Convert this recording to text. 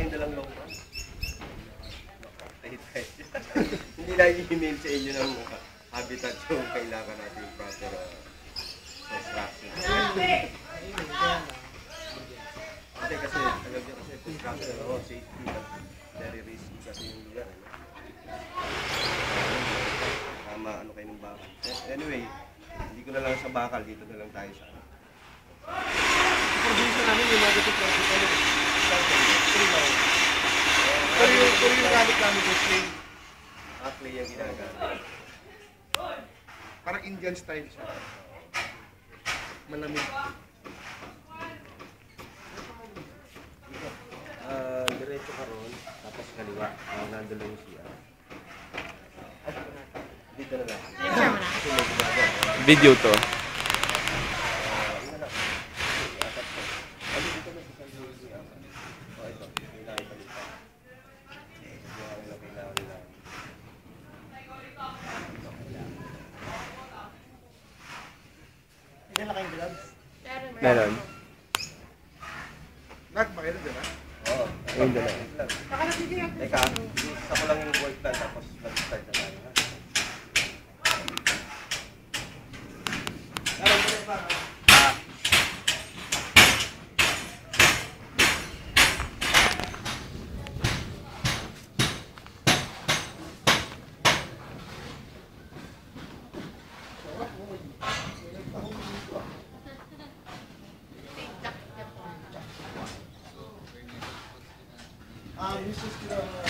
yung dalang long run. Hindi lagi email sa inyo ng habitat yung kailangan natin yung proper construction. Kasi alam niyo kasi construction safety very risky kasi yung lugar. Ano kayo ng bakal. Anyway, hindi ko na lang sa bakal, dito na lang tayo sa producer namin yung negative practical pero yung gamit namin yung clay. Clay yung ginagamit. Parang Indian style siya. Malamig. Diretso ka ron, tapos kaliwa. Nandun lang yung siya. Dito na lang. Video to. Ilan na kayong gloves? Meron. Nagpakailan din ha? Oo. Ayun na lang. Teka, isa ko lang yung work plan tapos mag-start na tayo. Mrs.